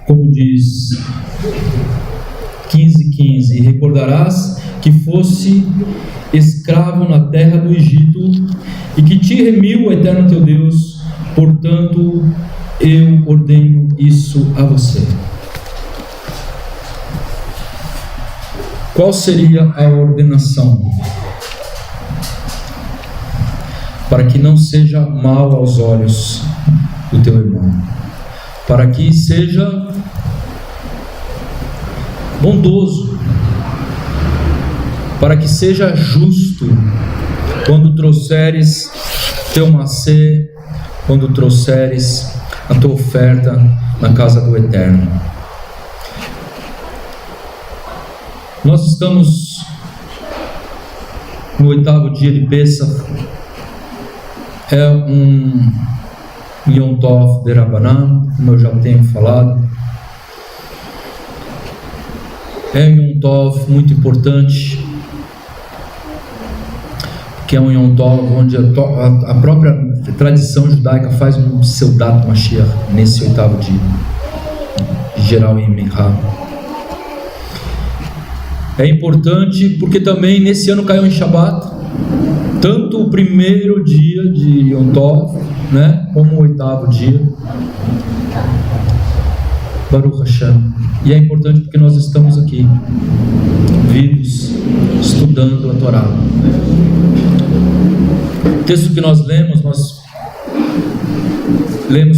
como diz 15:15, e recordarás que fosse escravo na terra do Egito e que te remiu o eterno teu Deus, portanto eu ordeno isso a você. Qual seria a ordenação? Para que não seja mal aos olhos do teu irmão, para que seja bondoso, para que seja justo quando trouxeres teu macê, quando trouxeres a tua oferta na casa do Eterno. Nós estamos no 8º dia de Pêssach. É um Yom Tov de Rabanan, como eu já tenho falado. É um Yom Tov muito importante, que é um Yom Tov onde a própria tradição judaica faz um Seudat Mashiach nesse 8º dia, geral em Minha. É importante porque também nesse ano caiu em Shabat, tanto o primeiro dia de Yom Tov, né, como o 8º dia, Baruch Hashem. E é importante porque nós estamos aqui, vivos, estudando a Torá. O texto que nós lemos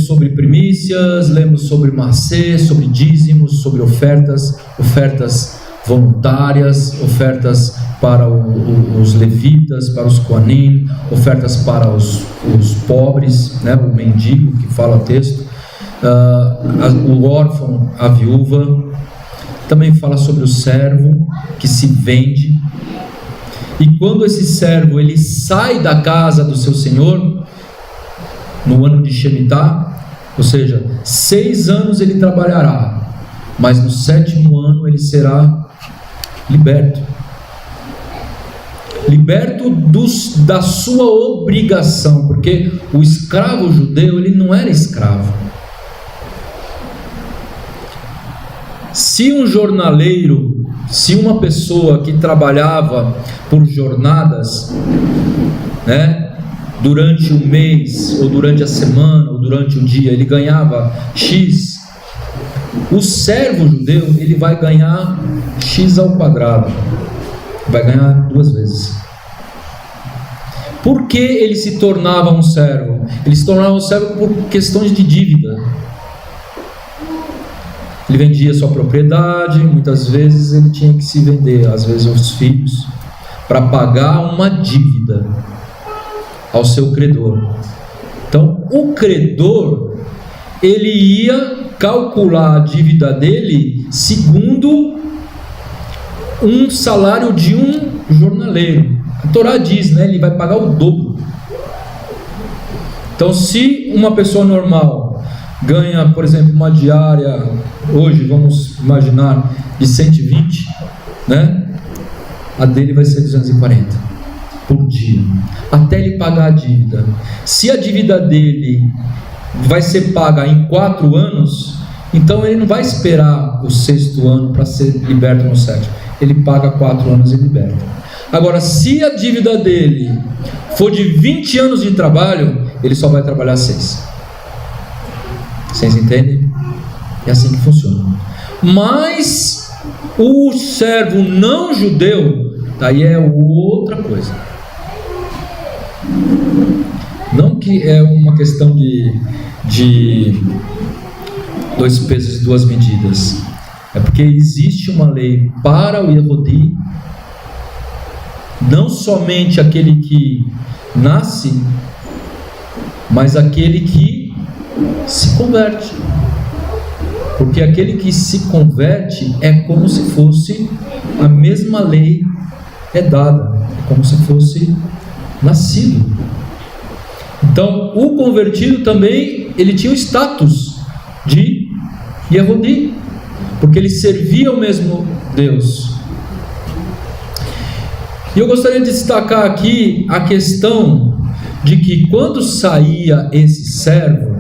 sobre primícias, lemos sobre macê, sobre dízimos, sobre ofertas voluntárias, ofertas para os levitas, para os Kohanim, ofertas para os pobres, né, o mendigo que fala o texto, o órfão, a viúva. Também fala sobre o servo que se vende, e quando esse servo ele sai da casa do seu senhor no ano de Shemitah, ou seja, 6 anos ele trabalhará, mas no 7º ano ele será liberto da sua obrigação, porque o escravo judeu ele não era escravo. Se um jornaleiro, se uma pessoa que trabalhava por jornadas, né, durante o mês, ou durante a semana, ou durante o dia, ele ganhava X, o servo judeu ele vai ganhar X ao quadrado, vai ganhar 2 vezes. Por que ele se tornava um servo? Ele se tornava um servo por questões de dívida. Ele vendia sua propriedade, muitas vezes ele tinha que se vender, às vezes os filhos, para pagar uma dívida ao seu credor. Então, o credor, ele ia calcular a dívida dele segundo um salário de um jornaleiro. A Torá diz, né, ele vai pagar o dobro. Então, se uma pessoa normal ganha, por exemplo, uma diária, hoje vamos imaginar, de 120, né? A dele vai ser 240 por dia, até ele pagar a dívida. Se a dívida dele vai ser paga em 4 anos, então ele não vai esperar o 6º ano para ser liberto no 7º. Ele paga 4 anos e liberta. Agora, se a dívida dele for de 20 anos de trabalho, ele só vai trabalhar 6. Vocês entendem? É assim que funciona. Mas o servo não judeu, daí é outra coisa. Não que é uma questão de 2 pesos e 2 medidas. É porque existe uma lei para o Yehudi, não somente aquele que nasce, mas aquele que se converte. Porque aquele que se converte é como se fosse a mesma lei é dada, é como se fosse nascido. Então, o convertido também, ele tinha o status de Yehudi, porque ele servia ao mesmo Deus. E eu gostaria de destacar aqui a questão de que quando saía esse servo,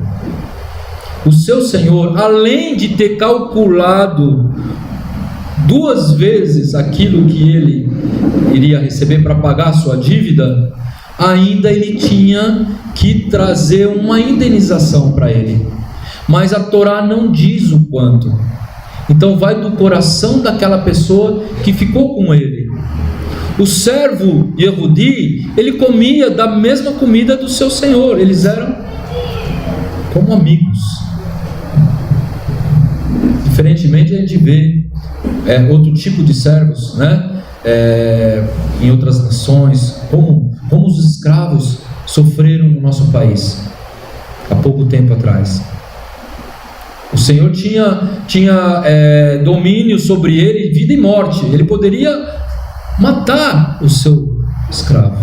o seu senhor, além de ter calculado 2 vezes aquilo que ele iria receber para pagar a sua dívida, ainda ele tinha que trazer uma indenização para ele. Mas a Torá não diz o quanto. Então vai do coração daquela pessoa que ficou com ele. O servo Yehudi, ele comia da mesma comida do seu senhor. Eles eram como amigos. Diferentemente, a gente vê outro tipo de servos, né? Em outras nações, como os escravos sofreram no nosso país há pouco tempo atrás. O Senhor tinha domínio sobre ele, vida e morte. Ele poderia matar o seu escravo.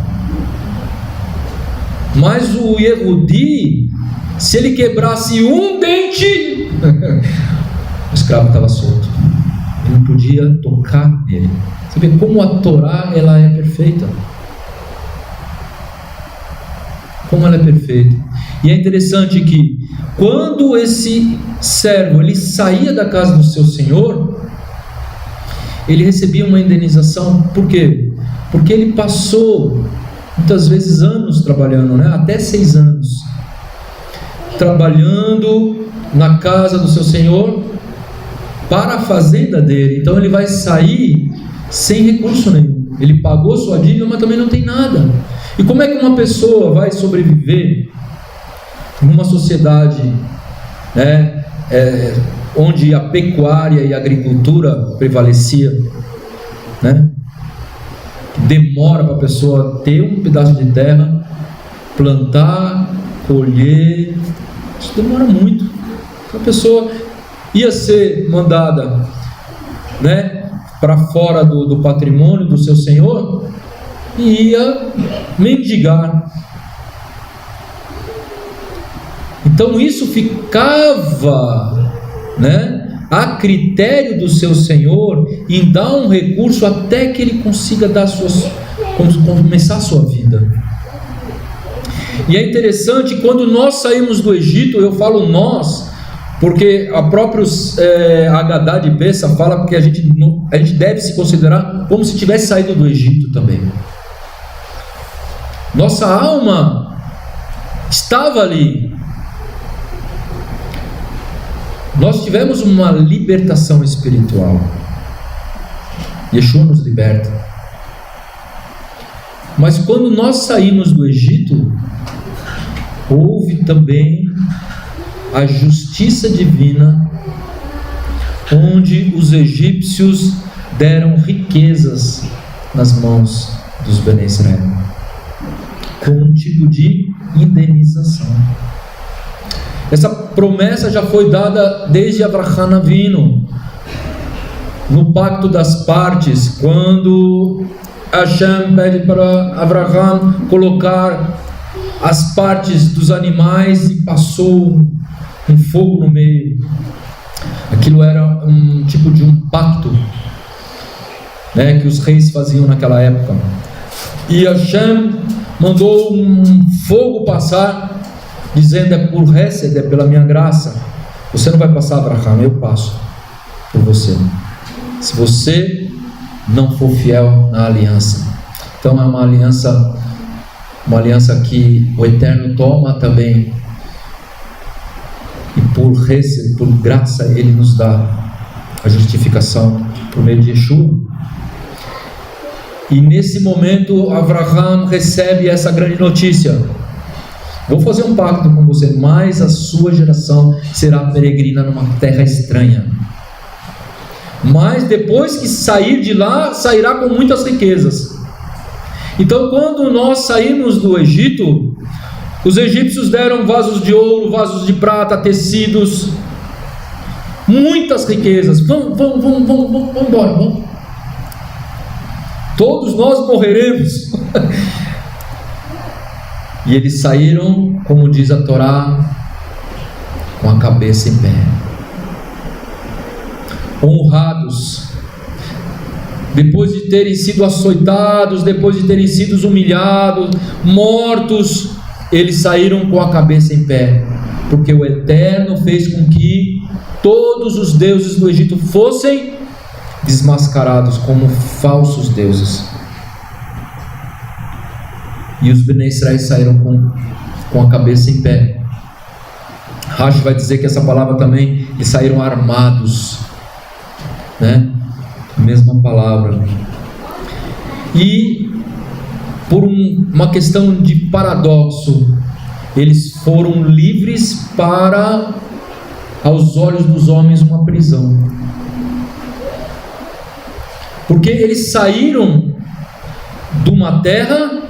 Mas o Yehudi, se ele quebrasse um dente, o escravo estava solto. Ele não podia tocar nele. Você vê como a Torá ela é perfeita. Como ela é perfeita. E é interessante que quando esse servo ele saía da casa do seu senhor, ele recebia uma indenização. Por quê? Porque ele passou muitas vezes anos trabalhando, né? Até 6 anos trabalhando na casa do seu senhor para a fazenda dele. Então ele vai sair sem recurso nenhum. Ele pagou sua dívida, mas também não tem nada. E como é que uma pessoa vai sobreviver numa sociedade, né, onde a pecuária e a agricultura prevalecia, né? Demora para a pessoa ter um pedaço de terra, plantar, colher, isso demora muito. A pessoa ia ser mandada, né, para fora do patrimônio do seu senhor e ia mendigar. Então isso ficava, né, a critério do seu senhor em dar um recurso até que ele consiga começar a sua vida. E é interessante, quando nós saímos do Egito, eu falo nós, porque a própria Haggadah de Pessah fala que a gente deve se considerar como se tivesse saído do Egito também. Nossa alma estava ali. Nós tivemos uma libertação espiritual. Yeshua nos liberta. Mas quando nós saímos do Egito, houve também a justiça divina, onde os egípcios deram riquezas nas mãos dos Bnei Israel, como um tipo de indenização. Essa promessa já foi dada desde Avraham Avinu, no pacto das partes, quando Hashem pede para Avraham colocar as partes dos animais e passou um fogo no meio. Aquilo era um tipo de um pacto, né, que os reis faziam naquela época. E Hashem mandou um fogo passar, dizendo: é por Hesed, é pela minha graça. Você não vai passar, Abraham, eu passo por você, se você não for fiel na aliança. Então é uma aliança que o Eterno toma também, e por Hesed, por graça, Ele nos dá a justificação por meio de Yeshua. E nesse momento Avraham recebe essa grande notícia: vou fazer um pacto com você, mas a sua geração será peregrina numa terra estranha. Mas depois que sair de lá, sairá com muitas riquezas. Então, quando nós saímos do Egito, os egípcios deram vasos de ouro, vasos de prata, tecidos, muitas riquezas. Vamos embora, vamos. Todos nós morreremos. E eles saíram, como diz a Torá, com a cabeça em pé, honrados. Depois de terem sido açoitados, depois de terem sido humilhados, mortos, eles saíram com a cabeça em pé, porque o Eterno fez com que todos os deuses do Egito fossem desmascarados como falsos deuses. E os Bnei Israel saíram com a cabeça em pé. Rashi vai dizer que essa palavra também, eles saíram armados, né? Mesma palavra. E por uma questão de paradoxo, eles foram livres para, aos olhos dos homens, uma prisão. Porque eles saíram de uma terra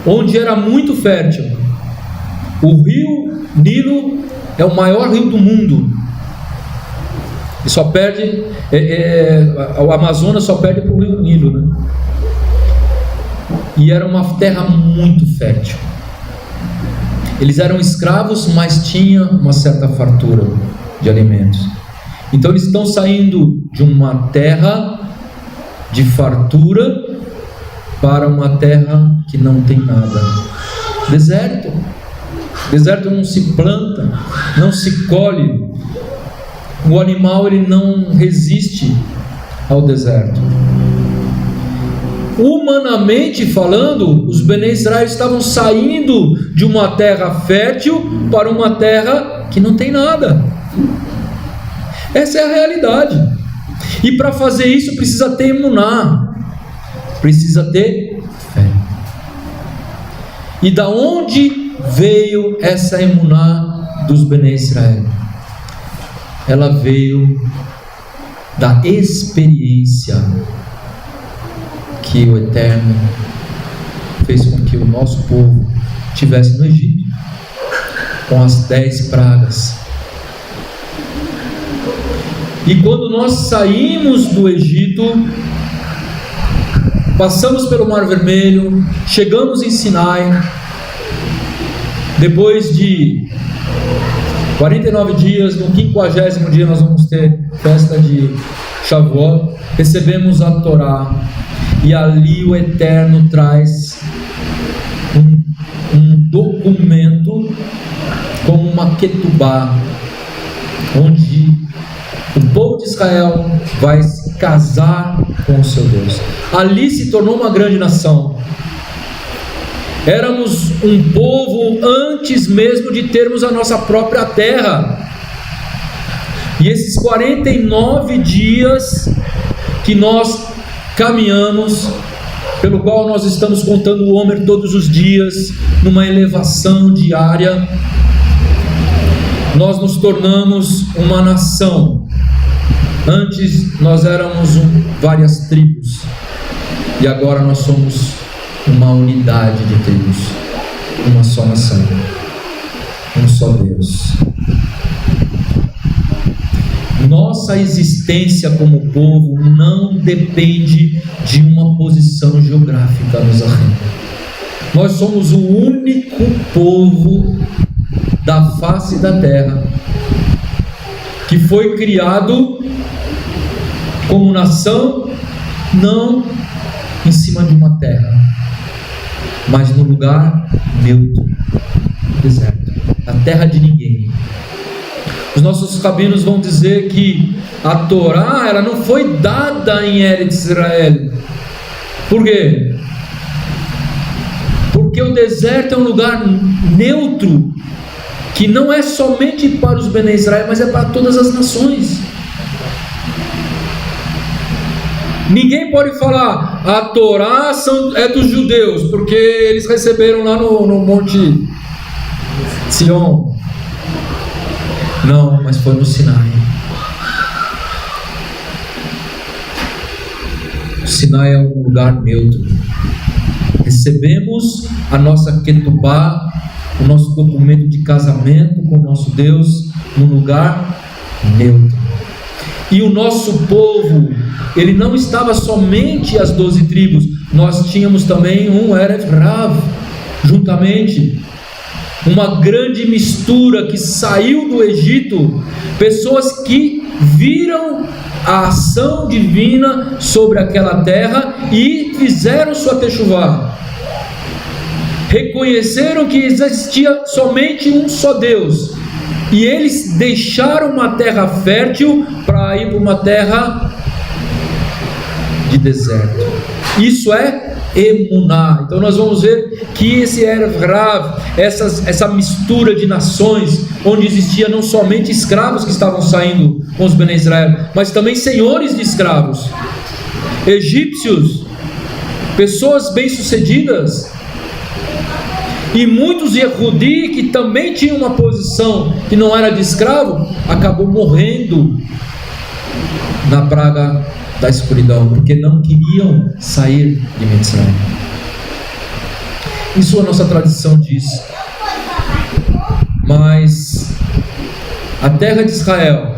onde era muito fértil. O rio Nilo é o maior rio do mundo. E só perde, o Amazonas só perde para o rio Nilo, né? E era uma terra muito fértil. Eles eram escravos, mas tinha uma certa fartura de alimentos. Então eles estão saindo de uma terra de fartura para uma terra que não tem nada. Deserto. Deserto não se planta, não se colhe. O animal, ele não resiste ao deserto. Humanamente falando, os Bnei Israel estavam saindo de uma terra fértil para uma terra que não tem nada. Essa é a realidade. E para fazer isso precisa ter emuná, precisa ter fé. E da onde veio essa emuná dos Bnei Israel? Ela veio da experiência que o Eterno fez com que o nosso povo tivesse no Egito, com as 10 pragas. E quando nós saímos do Egito, passamos pelo Mar Vermelho, chegamos em Sinai, depois de 49 dias, no 50º dia nós vamos ter festa de Shavuot, recebemos a Torá, e ali o Eterno traz um documento como uma ketubá, onde o povo de Israel vai se casar com o seu Deus. Ali se tornou uma grande nação. Éramos um povo antes mesmo de termos a nossa própria terra. E esses 49 dias que nós caminhamos, pelo qual nós estamos contando o Homer todos os dias, numa elevação diária, nós nos tornamos uma nação. Antes nós éramos várias tribos, e agora nós somos uma unidade de tribos, uma só nação, um só Deus. Nossa existência como povo não depende de uma posição geográfica nos arrenda. Nós somos o único povo da face da terra que foi criado como nação, não em cima de uma terra, mas no lugar neutro, deserto, a terra de ninguém. Os nossos rabinos vão dizer que a Torá, ela não foi dada em Eretz Israel. Por quê? Porque o deserto é um lugar neutro, que não é somente para os Bnei Israel, mas é para todas as nações. Ninguém pode falar, a Torá é dos judeus, porque eles receberam lá no Monte Sião. Não, mas foi no Sinai. O Sinai é um lugar neutro. Recebemos a nossa ketubá, o nosso documento de casamento com o nosso Deus, num lugar neutro. E o nosso povo, ele não estava somente as 12 tribos, nós tínhamos também um Erev Rav, juntamente, uma grande mistura que saiu do Egito, pessoas que viram a ação divina sobre aquela terra e fizeram sua techuvá. reconheceram que existia somente um só Deus, e eles deixaram uma terra fértil para ir para uma terra de deserto. Isso é emuná. Então nós vamos ver que esse Erev Rav, essa mistura de nações, onde existia não somente escravos que estavam saindo com os Bnei Israel, mas também senhores de escravos, egípcios, pessoas bem-sucedidas, e muitos Yehudi que também tinham uma posição que não era de escravo, acabou morrendo na praga da escuridão, porque não queriam sair de Mitzrayim. Isso a nossa tradição diz. Mas a terra de Israel,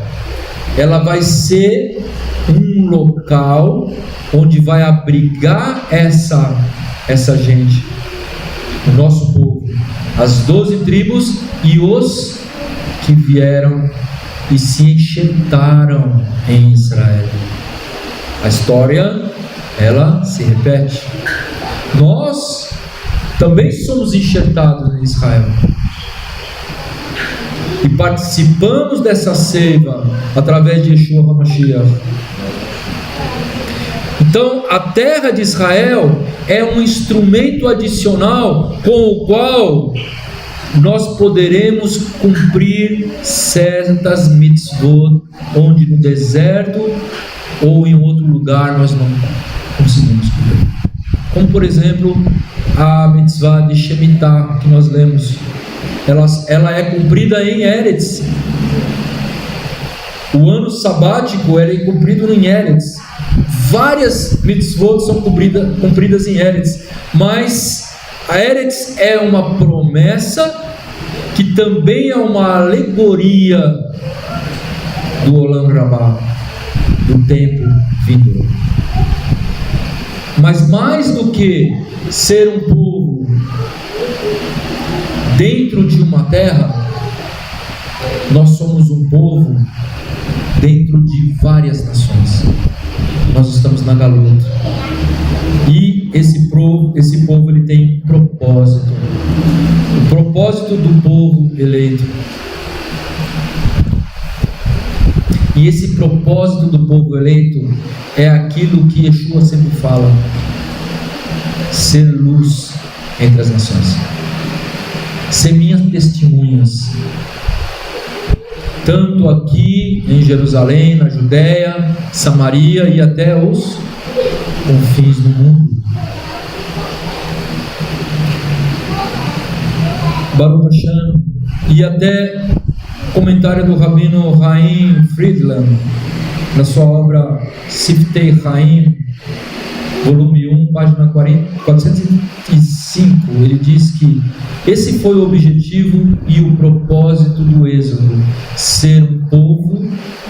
ela vai ser um local onde vai abrigar essa gente, o nosso povo, as 12 tribos e os que vieram e se enxertaram em Israel. A história, ela se repete. Nós também somos enxertados em Israel e participamos dessa seiva através de Yeshua HaMashiach. Então, a terra de Israel é um instrumento adicional com o qual nós poderemos cumprir certas mitzvot, onde no deserto ou em outro lugar nós não conseguimos cumprir. Como, por exemplo, a mitzvah de Shemitah, que nós lemos. Ela é cumprida em Eretz. O ano sabático é cumprido em Eretz. Várias mitzvot são cumpridas em Eretz, mas a Eretz é uma promessa que também é uma alegoria do Olam Rabá, do tempo vindouro. Mas mais do que ser um povo dentro de uma terra, nós somos um povo dentro de várias nações. Nós estamos na Galuta. E esse povo ele tem um propósito. O propósito do povo eleito. E esse propósito do povo eleito é aquilo que Yeshua sempre fala: ser luz entre as nações, ser minhas testemunhas, tanto aqui em Jerusalém, na Judéia, Samaria e até os confins do mundo. Baruch Hashem. E até comentário do Rabino Chaim Friedland, na sua obra Siftei Chaim, volume 1, página 405, ele diz que esse foi o objetivo e o propósito do Êxodo: ser um povo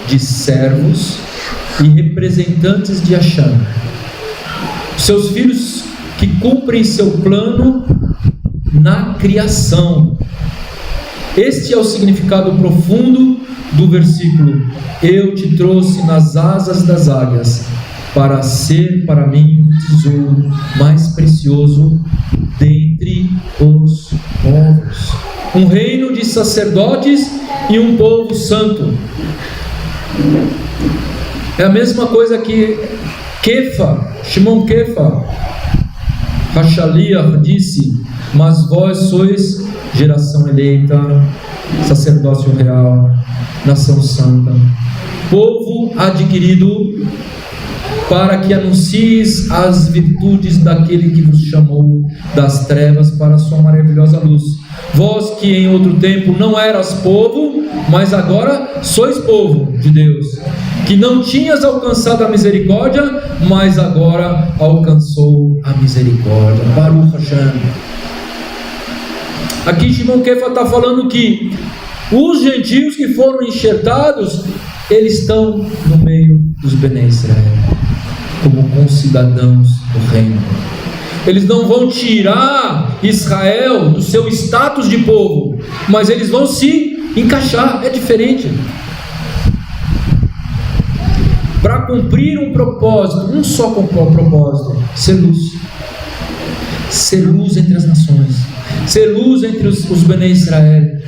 de servos e representantes de Hashem, seus filhos que cumprem seu plano na criação. Este é o significado profundo do versículo: eu te trouxe nas asas das águias para ser para mim um tesouro mais precioso dentre os povos, um reino de sacerdotes e um povo santo. É a mesma coisa que Shimon Kefa Hashaliah disse: mas vós sois geração eleita, sacerdócio real, nação santa, povo adquirido, para que anuncies as virtudes daquele que vos chamou das trevas para a sua maravilhosa luz. Vós que em outro tempo não eras povo, mas agora sois povo de Deus, que não tinhas alcançado a misericórdia, mas agora alcançou a misericórdia. Baruch Hashem. Aqui Shimon Kefa está falando que os gentios que foram enxertados, eles estão no meio dos Bnei Israel, como concidadãos do reino. Eles não vão tirar Israel do seu status de povo, mas eles vão se encaixar. É diferente. Para cumprir um propósito, um só propósito: ser luz. Ser luz entre as nações. ser luz entre os Bnei Israel.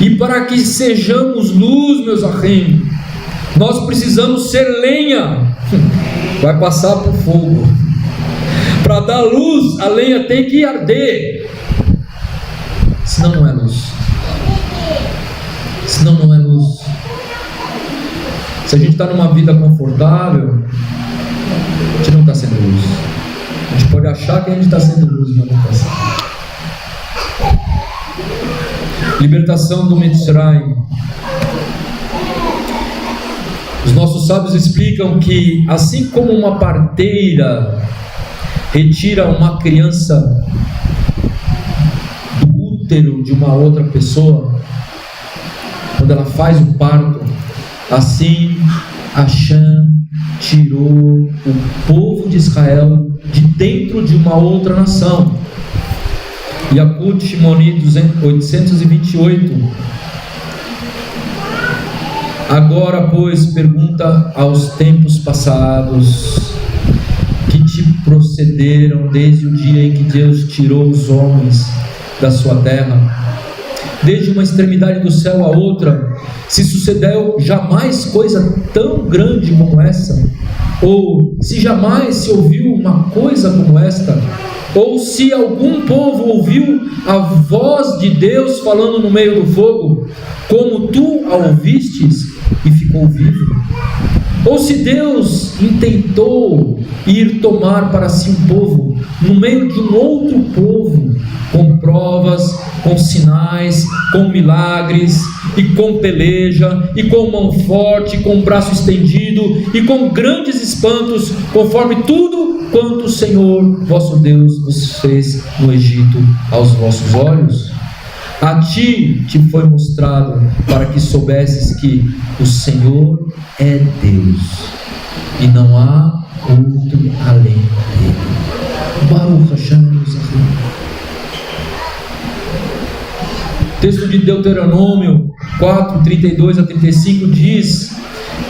E para que sejamos luz, meus achim, nós precisamos ser lenha. Vai passar por fogo. Para dar luz, a lenha tem que arder. Senão não é luz. Senão não é luz. Se a gente está numa vida confortável, a gente não está sendo luz. A gente pode achar que a gente está sendo luz, mas não está sendo. Libertação do Mitzrayim. Os nossos sábios explicam que, assim como uma parteira retira uma criança do útero de uma outra pessoa, quando ela faz o parto, assim Hashem tirou o povo de Israel de dentro de uma outra nação. Yakut Shimoni 828. Agora, pois, pergunta aos tempos passados, que te procederam desde o dia em que Deus tirou os homens da sua terra, desde uma extremidade do céu a outra, se sucedeu jamais coisa tão grande como essa? Ou se jamais se ouviu uma coisa como esta? Ou se algum povo ouviu a voz de Deus falando no meio do fogo, como tu a ouvistes e ficou vivo? Ou se Deus intentou ir tomar para si um povo no meio de um outro povo, com provas, com sinais, com milagres, e com peleja, e com mão forte, com braço estendido, e com grandes espantos, conforme tudo quanto o Senhor vosso Deus vos fez no Egito aos vossos olhos? A ti te foi mostrado, para que soubesses que o Senhor é Deus, e não há outro além dele. Baruch Hashem. Texto de Deuteronômio 4, 32 a 35 diz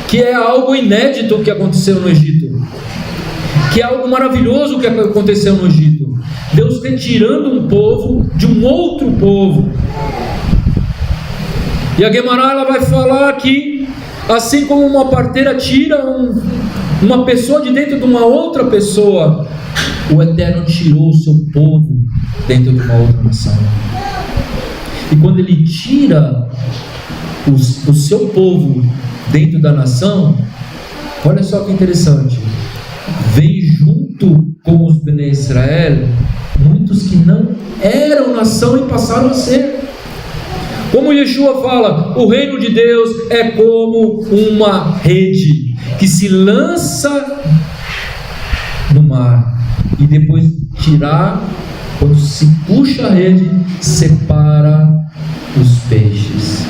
que é algo inédito o que aconteceu no Egito, que é algo maravilhoso o que aconteceu no Egito. Deus retirando um povo de um outro povo. E a Guemará ela vai falar que, assim como uma parteira tira uma pessoa de dentro de uma outra pessoa, o Eterno tirou o seu povo dentro de uma outra nação. E quando ele tira o seu povo dentro da nação, olha só que interessante, vem junto com os Bnei Israel muitos que não eram nação e passaram a ser. Como Yeshua fala, o reino de Deus é como uma rede que se lança no mar e depois tirar, quando se puxa a rede, separa os peixes.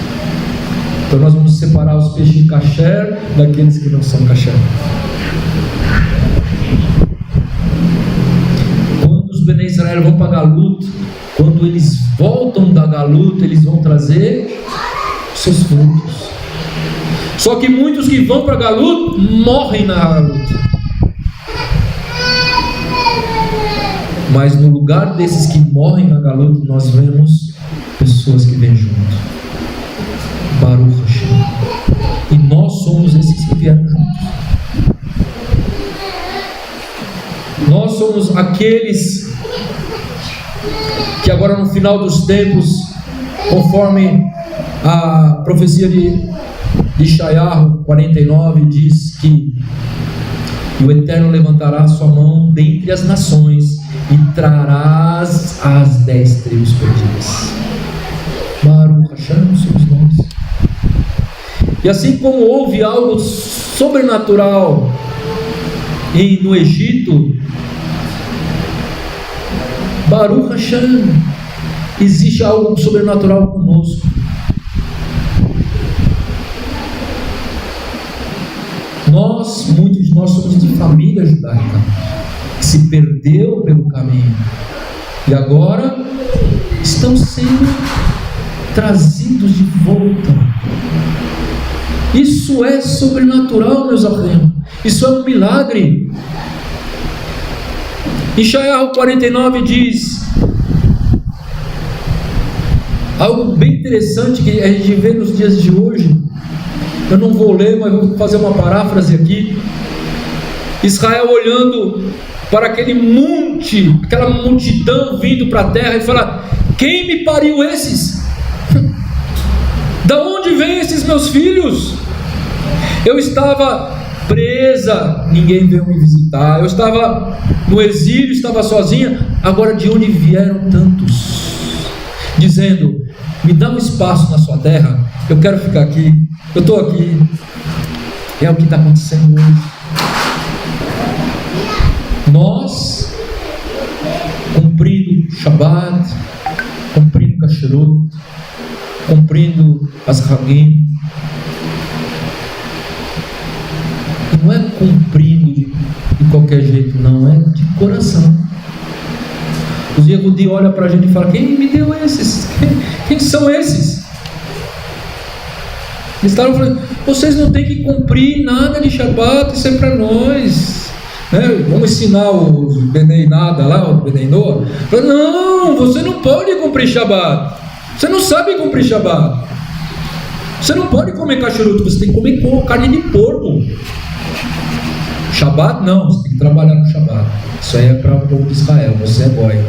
Então nós vamos separar os peixes kasher daqueles que não são kasher. Quando os Bnei Israel vão para Galut, quando eles voltam da Galut, eles vão trazer seus frutos. Só que muitos que vão para Galut morrem na Galut. Mas no lugar desses que morrem na Galut, nós vemos pessoas que vêm junto. Baruch Hashem. E nós somos esses que vieram juntos. Nós somos aqueles que agora no final dos tempos, conforme a profecia de Ishayahu 49 diz que o Eterno levantará a sua mão dentre as nações e trarás as 10 tribos perdidas. Baruch Hashem, somos nós. E assim como houve algo sobrenatural no Egito, Baruch Hashem, existe algo sobrenatural conosco. Muitos de nós somos de família judaica, que se perdeu pelo caminho, e agora estão sendo trazidos de volta. Isso é sobrenatural, meus amigos. Isso é um milagre. Isaías 49 diz algo bem interessante que a gente vê nos dias de hoje. Eu não vou ler, mas vou fazer uma paráfrase aqui. Israel olhando para aquele monte, aquela multidão vindo para a terra, e fala: quem me pariu esses? Da onde vêm esses meus filhos? Eu estava presa, ninguém veio me visitar. Eu estava no exílio, estava sozinha. Agora de onde vieram tantos? Dizendo: me dá um espaço na sua terra, eu quero ficar aqui, eu estou aqui. É o que está acontecendo hoje. Nós, cumprindo Shabbat, cumprindo Kasherut, cumprindo as Hagim, não é cumprindo de qualquer jeito, não, é de coração. Os Yehudi olham para a gente e falam: quem me deu esses? Quem são esses? Eles estavam falando: vocês não têm que cumprir nada de Shabbat, isso é para nós, né? Vamos ensinar os Benei Nada lá, o Benei Noah. Não, você não pode cumprir Shabbat, você não sabe cumprir Shabbat, você não pode comer kashrut, você tem que comer carne de porco. Shabbat não, você tem que trabalhar no Shabbat. Isso aí é para o povo de Israel, você é goi.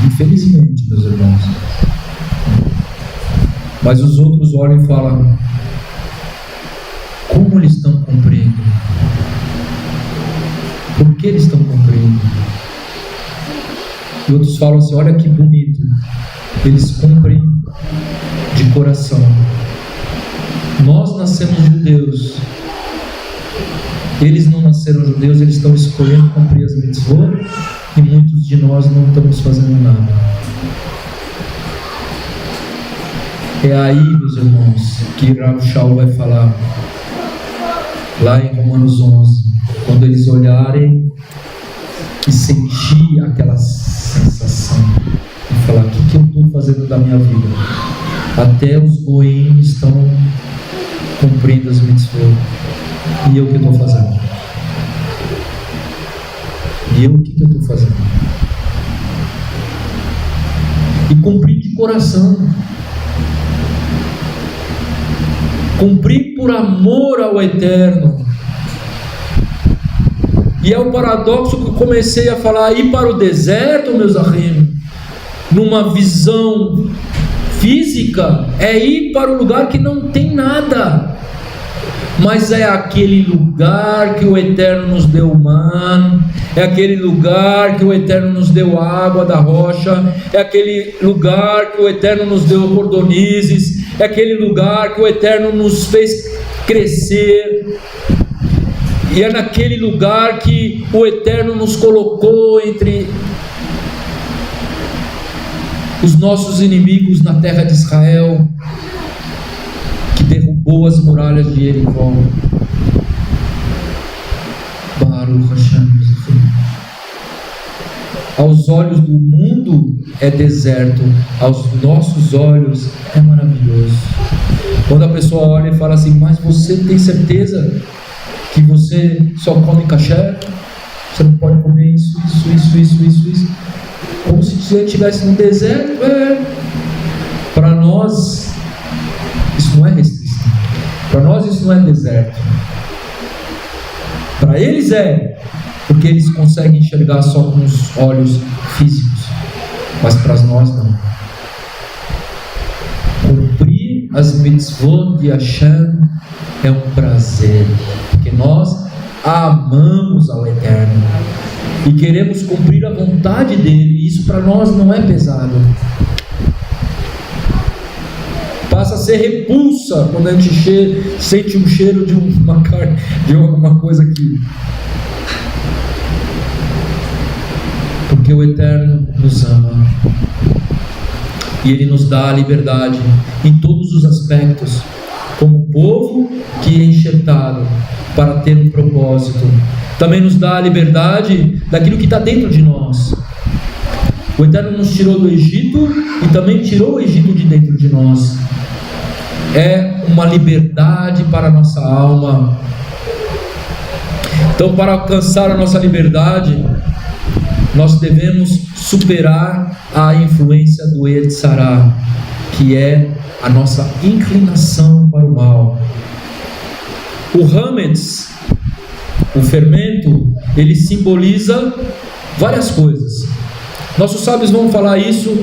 Infelizmente, meus irmãos. Mas os outros olham e falam: como eles estão cumprindo? Por que eles estão cumprindo? E outros falam assim: olha que bonito, eles cumprem de coração. Nós nascemos judeus, eles não nasceram judeus, eles estão escolhendo cumprir as mitzvot, e muitos de nós não estamos fazendo nada. É aí, meus irmãos, que Rav Shaul vai falar, lá em Romanos 11, quando eles olharem e sentir aquela sensação, e falar: o que eu estou fazendo da minha vida? Até os goim estão cumprindo as mitzvot, e eu o que estou fazendo? E eu o que eu estou fazendo? E cumprir de coração, cumprir por amor ao Eterno. E é o paradoxo que eu comecei a falar: ir para o deserto, meus ahim, numa visão física, é ir para o lugar que não tem nada, mas é aquele lugar que o Eterno nos deu o man, é aquele lugar que o Eterno nos deu a água da rocha, é aquele lugar que o Eterno nos deu cordonizes, é aquele lugar que o Eterno nos fez crescer, e é naquele lugar que o Eterno nos colocou entre os nossos inimigos na terra de Israel, que derrubou as muralhas de Jericó. Baruch Hashem. Aos olhos do mundo é deserto, aos nossos olhos é maravilhoso. Quando a pessoa olha e fala assim: mas você tem certeza que você só come kasher? Você não pode comer isso. Como se você estivesse no deserto. Para nós isso não é restrição, para nós isso não é deserto. Para eles é, porque eles conseguem enxergar só com os olhos físicos, mas para nós não. Cumprir as mitzvot de Hashem é um prazer, porque nós amamos ao Eterno e queremos cumprir a vontade dele, e isso para nós não é pesado. Passa a ser repulsa quando a gente sente um cheiro de uma carne, de alguma coisa aqui. Porque o Eterno nos ama e Ele nos dá a liberdade em todos os aspectos, como povo que é enxertado para ter um propósito. Também nos dá a liberdade daquilo que está dentro de nós. O Eterno nos tirou do Egito e também tirou o Egito de dentro de nós. É uma liberdade para a nossa alma. Então, para alcançar a nossa liberdade, nós devemos superar a influência do Yetzer Hara, que é a nossa inclinação para o mal. O Hametz, o fermento, ele simboliza várias coisas. Nossos sábios vão falar isso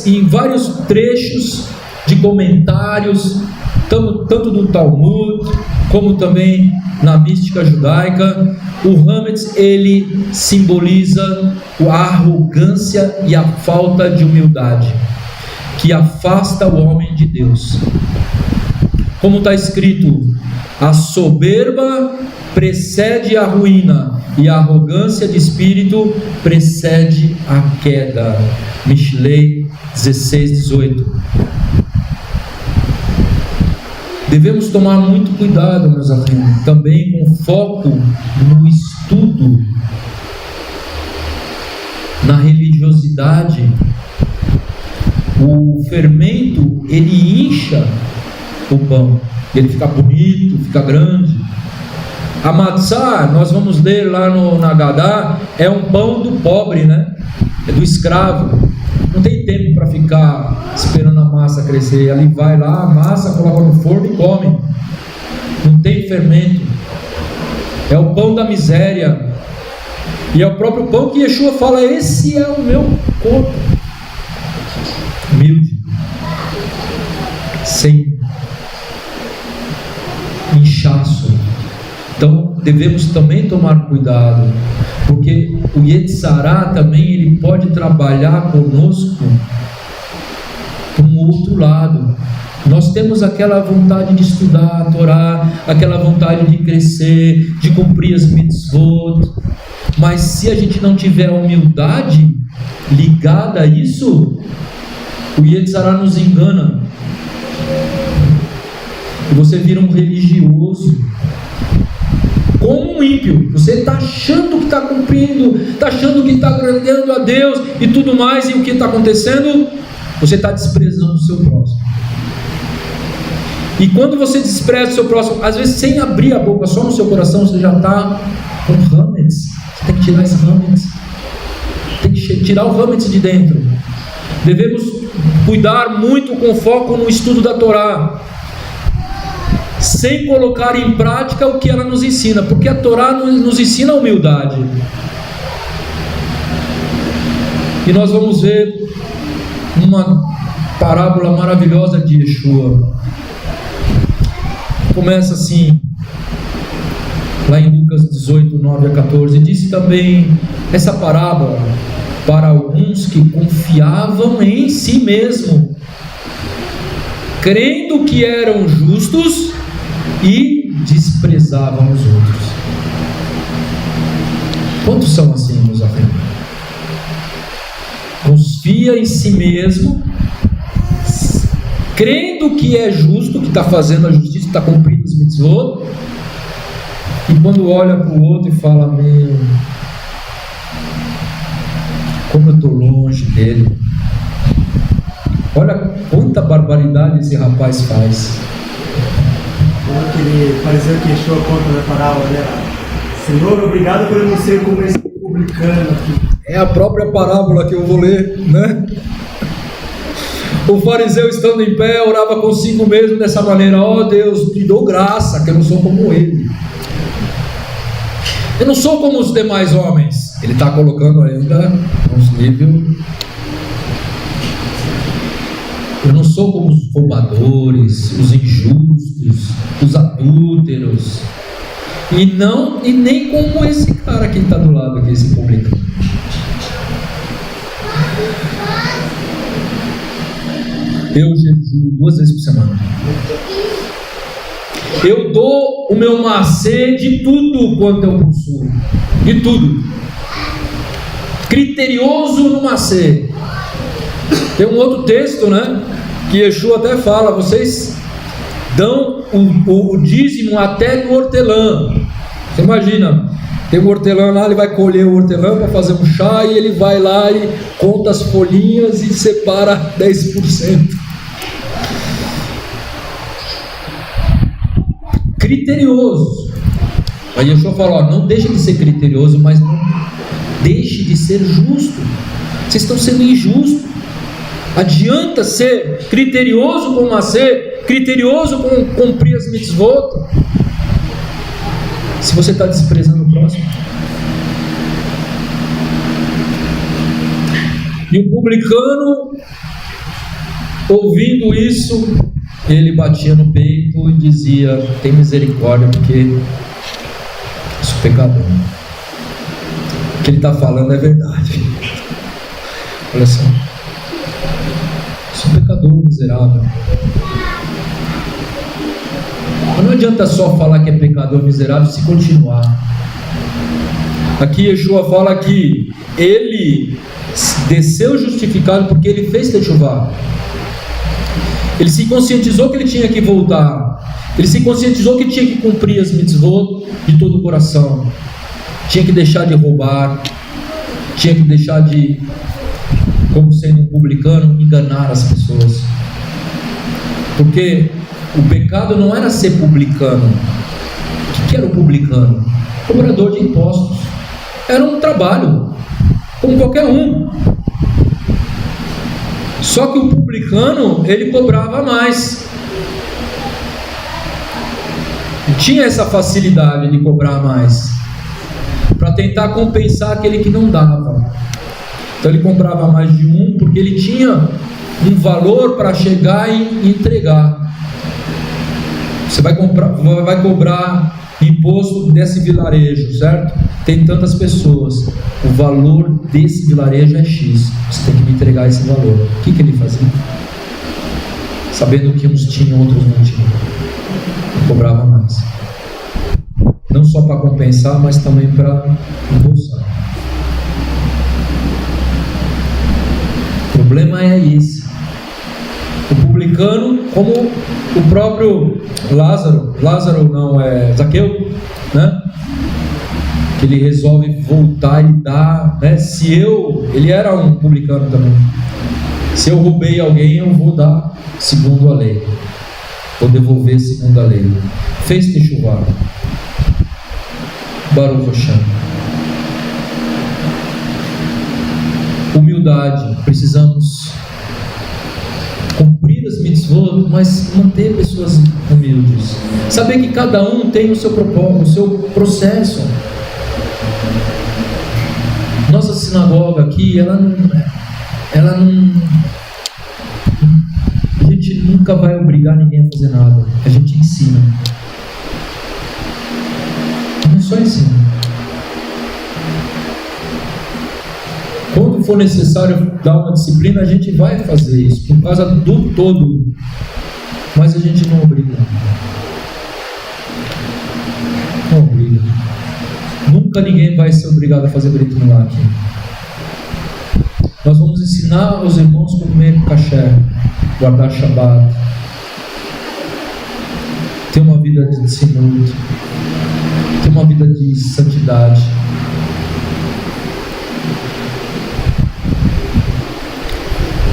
em vários trechos de comentários, tanto do Talmud, como também na mística judaica. O Hametz, ele simboliza a arrogância e a falta de humildade, que afasta o homem de Deus. Como está escrito, a soberba precede a ruína, e a arrogância de espírito precede a queda. Mishlei 16:18. Devemos tomar muito cuidado, meus amigos, também com foco no estudo, na religiosidade. O fermento, ele incha o pão, ele fica bonito, fica grande. A matzá, nós vamos ler lá na Agadá, é um pão do pobre, né? É do escravo. Não tem tempo para ficar esperando a massa crescer. Ali vai lá, amassa, coloca no forno e come. Não tem fermento. É o pão da miséria. E é o próprio pão que Yeshua fala: esse é o meu corpo. Humilde, sem inchaço. Então devemos também tomar cuidado, porque o Yetzer Hara também ele pode trabalhar conosco para um outro lado. Nós temos aquela vontade de estudar a Torá, aquela vontade de crescer, de cumprir as mitzvot, mas se a gente não tiver a humildade ligada a isso, o Yetzer Hara nos engana e você vira um religioso como um ímpio. Você está achando que está cumprindo, está achando que está agradando a Deus e tudo mais, e o que está acontecendo? Você está desprezando o seu próximo. E quando você despreza o seu próximo, às vezes sem abrir a boca, só no seu coração, você já está com hametz. Você tem que tirar esse hametz, tem que tirar o hametz de dentro. Devemos cuidar muito com foco no estudo da Torá, sem colocar em prática o que ela nos ensina, porque a Torá nos ensina a humildade. E nós vamos ver uma parábola maravilhosa de Yeshua. Começa assim, lá em Lucas 18, 9 a 14, disse também essa parábola para alguns que confiavam em si mesmo, crendo que eram justos e desprezavam os outros. Quantos são assim, meus amigos? Confia em si mesmo, crendo que é justo, que está fazendo a justiça, está cumprindo os mitzvot, e quando olha para o outro e fala: meu, como eu estou longe dele. Olha quanta barbaridade esse rapaz faz. Aquele pareceu que Yeshua conta na parábola, né? Senhor, obrigado por eu não ser como esse publicano aqui. É a própria parábola que eu vou ler, né? O fariseu, estando em pé, orava consigo mesmo dessa maneira: ó Deus, te dou graça, que eu não sou como ele. Eu não sou como os demais homens. Ele está colocando ainda uns níveis. Eu não sou como os roubadores, os injustos, os adúlteros, e nem como esse cara que está do lado aqui, esse publicano. Eu jejuo 2 vezes por semana. Eu dou o meu macê de tudo quanto eu possuo, de tudo. Criterioso no macê. Tem um outro texto, né, que Yeshua até fala: vocês dão o dízimo até do hortelã. Você imagina, tem um hortelã lá, ele vai colher o hortelã para fazer um chá, e ele vai lá e conta as folhinhas e separa 10%. criterioso. Aí Yeshua fala, não deixe de ser criterioso, mas não deixe de ser justo. Vocês estão sendo injustos. Adianta ser criterioso com Maaseh, criterioso com cumprir as mitzvot, se você está desprezando o próximo. E o publicano, ouvindo isso, ele batia no peito e dizia, tem misericórdia, porque eu sou pecador. O que ele está falando é verdade. Olha só, sou pecador miserável. Mas não adianta só falar que é pecador miserável se continuar. Aqui Yeshua fala que ele desceu justificado porque ele fez techuvá. Ele se conscientizou que ele tinha que voltar. Ele se conscientizou que tinha que cumprir as mitzvot de todo o coração. Tinha que deixar de roubar. Tinha que deixar de, como sendo um publicano, enganar as pessoas. Porque o pecado não era ser publicano. O que era o publicano? Cobrador de impostos. Era um trabalho, como qualquer um. Só que o publicano, ele cobrava mais. Tinha essa facilidade de cobrar mais, para tentar compensar aquele que não dava. Então ele cobrava mais de um, porque ele tinha um valor para chegar e entregar. Você vai cobrar imposto desse vilarejo, certo? Tem tantas pessoas, o valor desse vilarejo é X, você tem que me entregar esse valor. O que ele fazia? Sabendo que uns tinham, outros não tinham, ele cobrava mais, não só para compensar, mas também para embolsar. O problema é esse. O publicano, como o próprio Zaqueu, né? Que ele resolve voltar e dar, né? Ele era um publicano também. Se eu roubei alguém, eu vou dar segundo a lei. Vou devolver segundo a lei. Fez techuvá. Baruch Hashem. Humildade. Precisamos cumprir as mitzvot, mas manter pessoas humildes. Saber que cada um tem o seu propósito, o seu processo. Nossa sinagoga aqui, ela não. A gente nunca vai obrigar ninguém a fazer nada. A gente ensina. Não só ensina. Quando for necessário dar uma disciplina, a gente vai fazer isso, por causa do todo. Mas a gente não obriga. Não obriga. Nunca ninguém vai ser obrigado a fazer Brit Milá aqui. Nós vamos ensinar os irmãos a comer kasher, guardar Shabbat, ter uma vida de tzniut, ter uma vida de santidade.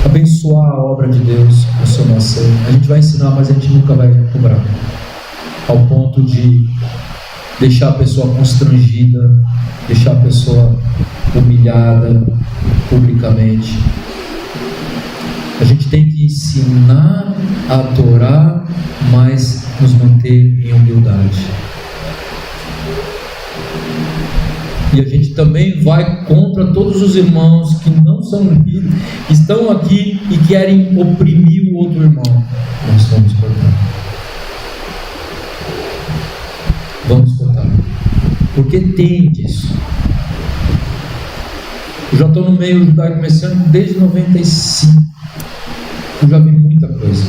Abençoar a obra de Deus no seu nascer. A gente vai ensinar, mas a gente nunca vai cobrar, ao ponto de deixar a pessoa constrangida, deixar a pessoa humilhada publicamente. A gente tem que ensinar a adorar, mas nos manter em humildade. E a gente também vai contra todos os irmãos que não são líderes, que estão aqui e querem oprimir o outro irmão. Nós vamos cortar. Vamos cortar. Porque tem disso. Eu já estou no meio judaico messiânico desde 95. Eu já vi muita coisa.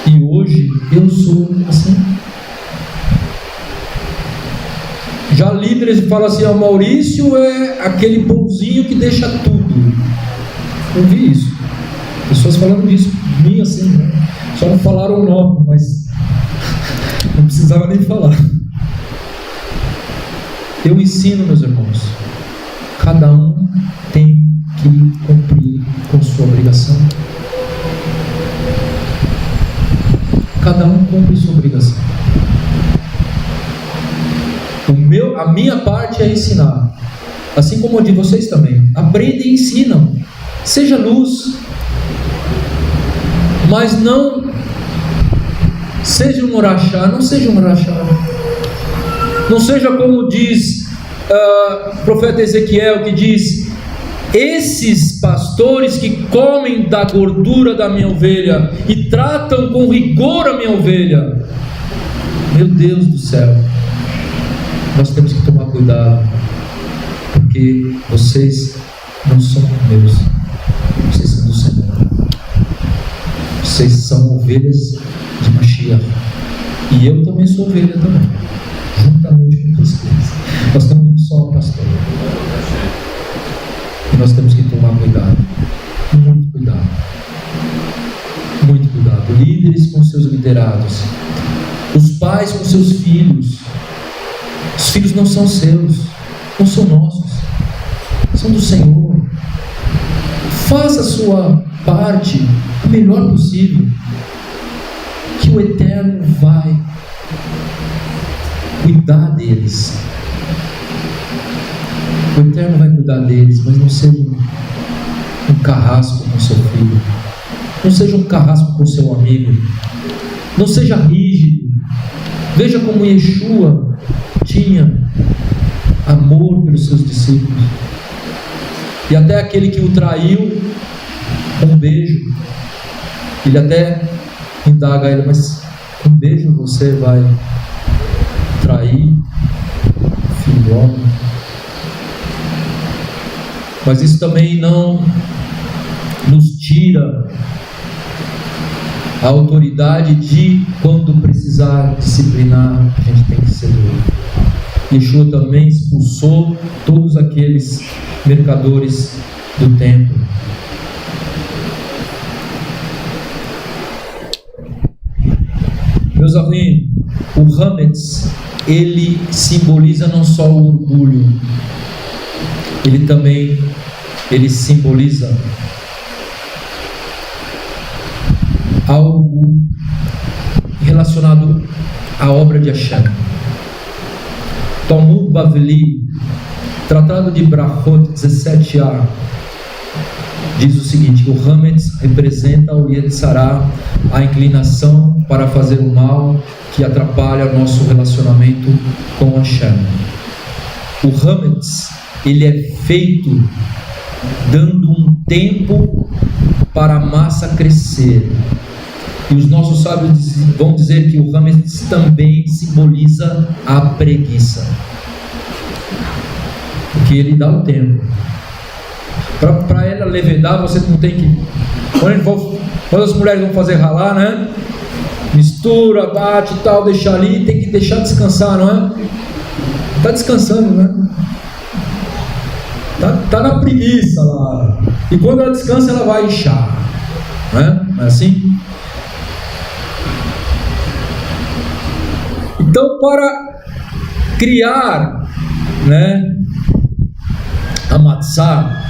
E hoje eu sou assim. Já líderes falam assim, o Maurício é aquele bonzinho que deixa tudo. Eu vi isso. Pessoas falando isso de mim assim, né? Só não falaram o nome, mas não precisava nem falar. Eu ensino, meus irmãos, cada um tem que cumprir com sua obrigação. Cada um cumpre sua obrigação. minha parte é ensinar, assim como a de vocês também. Aprendem e ensinam. Seja luz, mas não seja um rachá, não seja um rachá. Não seja como diz o profeta Ezequiel, que diz: esses pastores que comem da gordura da minha ovelha e tratam com rigor a minha ovelha. Meu Deus do céu, nós temos que tomar cuidado, porque vocês não são meus, vocês são do Senhor. Vocês são ovelhas de Mashiach, e eu também sou ovelha também, juntamente com vocês. Nós temos um só pastor, e nós temos que tomar cuidado, muito cuidado, muito cuidado. Líderes com seus liderados, os pais com seus filhos. Os filhos não são seus, não são nossos, são do Senhor. Faça a sua parte o melhor possível, que o Eterno vai cuidar deles. O Eterno vai cuidar deles, mas não seja um carrasco com seu filho, não seja um carrasco com seu amigo, não seja rígido. Veja como Yeshua tinha amor pelos seus discípulos, e até aquele que o traiu, um beijo. Ele até indaga a ele: mas com um beijo você vai trair o filho do homem? Mas isso também não nos tira a autoridade de, quando precisar disciplinar, a gente tem que ser duro. Yeshua também expulsou todos aqueles mercadores do templo. Meus amigos, o Hametz, ele simboliza não só o orgulho, ele simboliza algo relacionado à obra de Hashem. Talmud Bavli, Tratado de Brachot 17a, diz o seguinte: que o Hametz representa o Yetzirah, a inclinação para fazer o mal que atrapalha o nosso relacionamento com Hashem. O Hametz, ele é feito dando um tempo para a massa crescer. E os nossos sábios vão dizer que o Hametz também simboliza a preguiça, porque ele dá o tempo. Para ela levedar, você não tem que... Quando as mulheres vão fazer ralar, né? Mistura, bate e tal, deixa ali, tem que deixar descansar, não é? Está descansando, né? Tá na preguiça lá. E quando ela descansa, ela vai inchar, né? Não é assim? Então, para criar, né, a matzah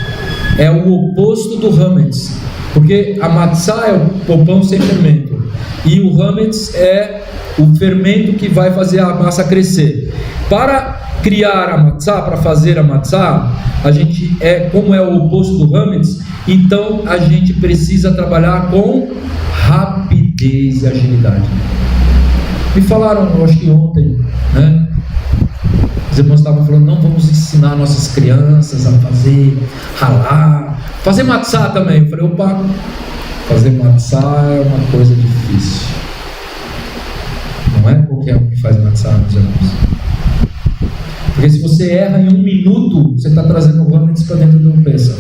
é o oposto do Hametz, porque a matzah é o pão sem fermento, e o Hametz é o fermento que vai fazer a massa crescer. Para criar a matzah, para fazer a matzah, a gente como é o oposto do Hametz, então a gente precisa trabalhar com rapidez e agilidade. Me falaram, eu acho que ontem, né? Os irmãos estavam falando: não vamos ensinar nossas crianças a fazer ralar, fazer matzah também. Eu falei: opa, fazer matzah é uma coisa difícil. Não é qualquer um que faz matzah, meus irmãos. Porque se você erra em 1 minuto, você está trazendo o Hametz para dentro do Pesach.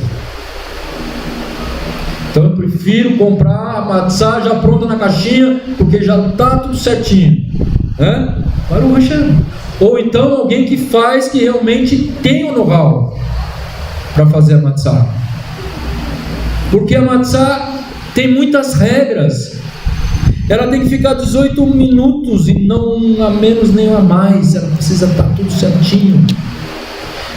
Então eu prefiro comprar a matzah já pronta na caixinha, porque já está tudo certinho, né? Para o Hashem. Ou então alguém que faz, que realmente tem o know-how para fazer a matzah. Porque a matzah tem muitas regras. Ela tem que ficar 18 minutos e não a menos nem a mais. Ela precisa estar tudo certinho.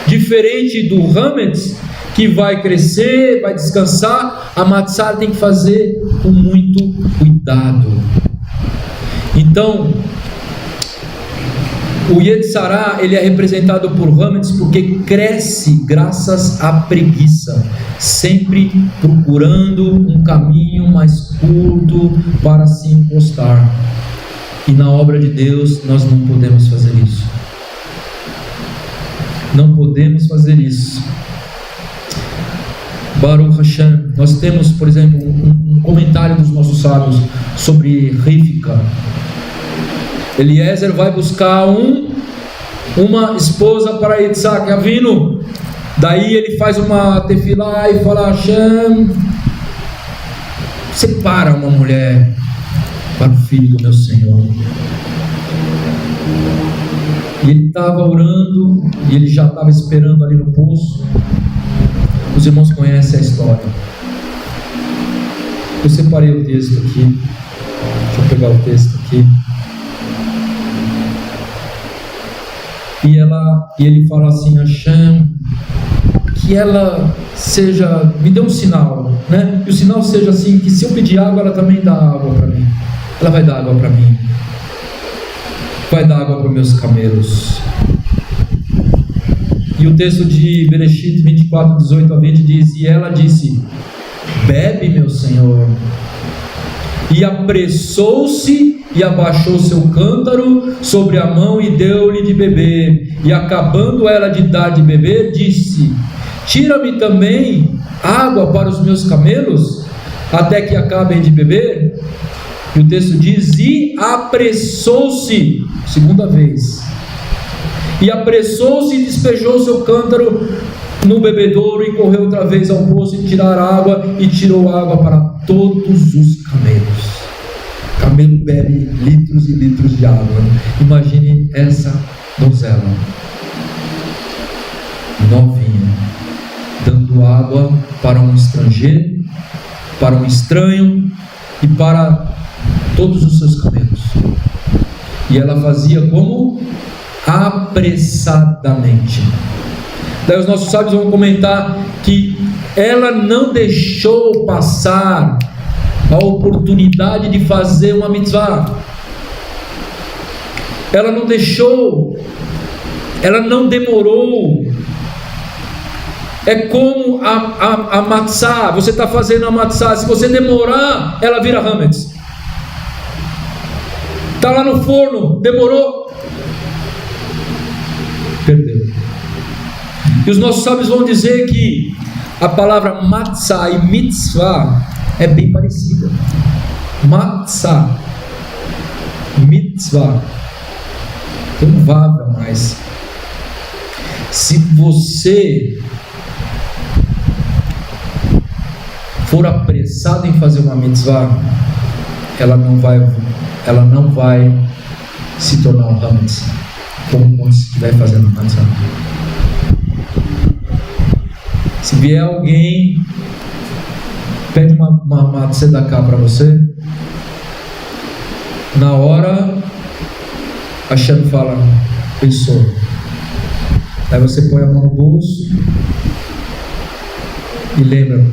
Diferente do Hametz, que vai crescer, vai descansar, a matzah tem que fazer com muito cuidado. Então, O Yetzirah, ele é representado por Hametz porque cresce graças à preguiça, sempre procurando um caminho mais curto para se encostar. E na obra de Deus nós não podemos fazer isso. Não podemos fazer isso. Baruch Hashem. Nós temos, por exemplo, um comentário dos nossos sábios sobre Rivka. Eliezer vai buscar uma esposa para Yitzhak Avinu. Daí ele faz uma tefilá e fala: Hashem, separa uma mulher para o filho do meu Senhor. E ele estava orando, e ele já estava esperando ali no poço. Os irmãos conhecem a história. Eu separei o texto aqui. Deixa eu pegar o texto aqui. E ele fala assim: Hashem, que ela seja, me dê um sinal, né? E o sinal seja assim, que se eu pedir água, ela também dá água para mim. Ela vai dar água para mim. Vai dar água para meus camelos. E o texto de Bereshit 24, 18 a 20 diz: e ela disse: bebe, meu senhor. E apressou-se e abaixou seu cântaro sobre a mão e deu-lhe de beber. E acabando ela de dar de beber, disse: tira-me também água para os meus camelos, até que acabem de beber. E o texto diz: e apressou-se, segunda vez, e apressou-se e despejou seu cântaro no bebedouro e correu outra vez ao poço e tirar água, e tirou água para todos os camelos. Camelo bebe litros e litros de água. Imagine essa donzela novinha dando água para um estrangeiro, para um estranho e para todos os seus camelos. E ela fazia como? Apressadamente. Daí os nossos sábios vão comentar que ela não deixou passar a oportunidade de fazer uma mitzvah. Ela não deixou, ela não demorou. É como a matzá. Você está fazendo a matzá, se você demorar, ela vira hametz. Está lá no forno, demorou, perdeu. E os nossos sábios vão dizer que a palavra matzá e mitzvah é bem parecida. Matzá, mitzvah, tem um vav a mais. Se você for apressado em fazer uma mitzvah, ela não vai se tornar um hametz, como quando se estiver fazendo uma mitzvah. Se vier alguém, pede uma tzedakah para você, na hora Hashem fala: pensou. Aí você põe a mão no bolso e lembra: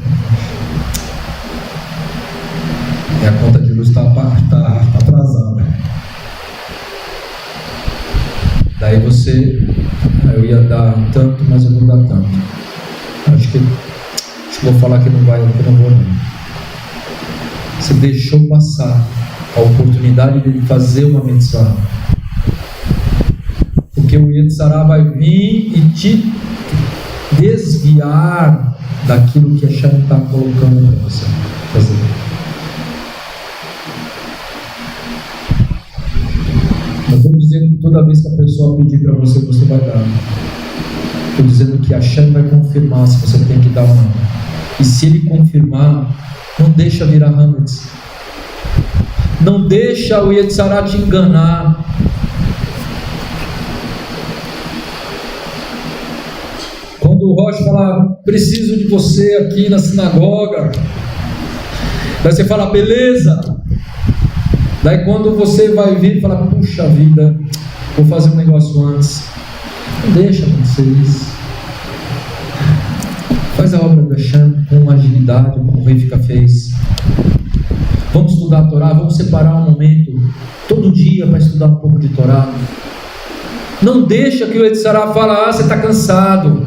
a conta de luz está atrasada. Daí você: eu ia dar tanto, mas eu vou dar tanto. Acho que vou falar que não vai, que não vou não. Você deixou passar a oportunidade de fazer uma mitzvah, porque o Yetzirah vai vir e te desviar daquilo que a Hashem está colocando para você fazer. Não estou dizendo que toda vez que a pessoa pedir para você, você vai dar. Estou dizendo que a Hashem vai confirmar se você tem que dar ou não. E se ele confirmar, não deixa virar hametz. Não deixa o Yetzirah te enganar. Quando o Rosh fala: preciso de você aqui na sinagoga, daí você fala: beleza. Daí quando você vai vir e fala: puxa vida, vou fazer um negócio antes. Não deixa acontecer isso. Faz a obra do Hashem com agilidade, como o Rivka fez. Vamos estudar a Torá, vamos separar um momento todo dia para estudar um pouco de Torá. Não deixa que o Yetzirah fala, você está cansado.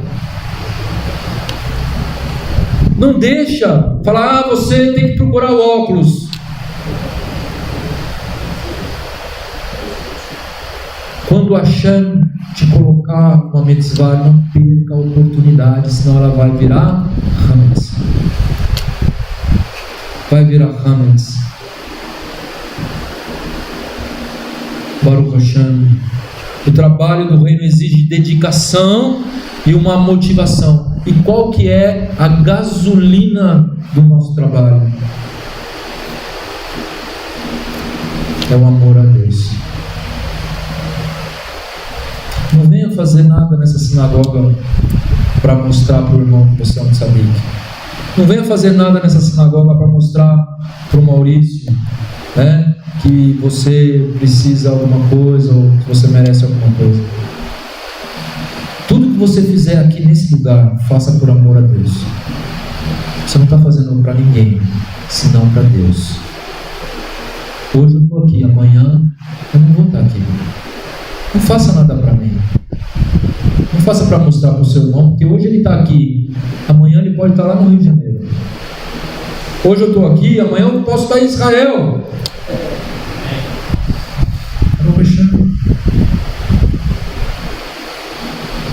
Não deixa falar, você tem que procurar o óculos. Quando Hashem te colocar uma mitzvah, não perca a oportunidade, senão ela vai virar Hametz. Vai virar Hametz. Baruch Hashem. O trabalho do reino exige dedicação e uma motivação. E qual que é a gasolina do nosso trabalho? É o amor a Deus. Não venha fazer nada nessa sinagoga para mostrar para o irmão que você é um tzadik. Não venha fazer nada nessa sinagoga para mostrar para o Maurício, né, que você precisa de alguma coisa ou que você merece alguma coisa. Tudo que você fizer aqui nesse lugar, faça por amor a Deus. Você não está fazendo para ninguém, senão para Deus. Hoje eu estou aqui, amanhã eu não vou estar aqui. Não faça nada para mim. Não faça para mostrar para o seu irmão, porque hoje ele está aqui, amanhã ele pode estar lá no Rio de Janeiro. Hoje eu estou aqui, amanhã eu posso estar em Israel.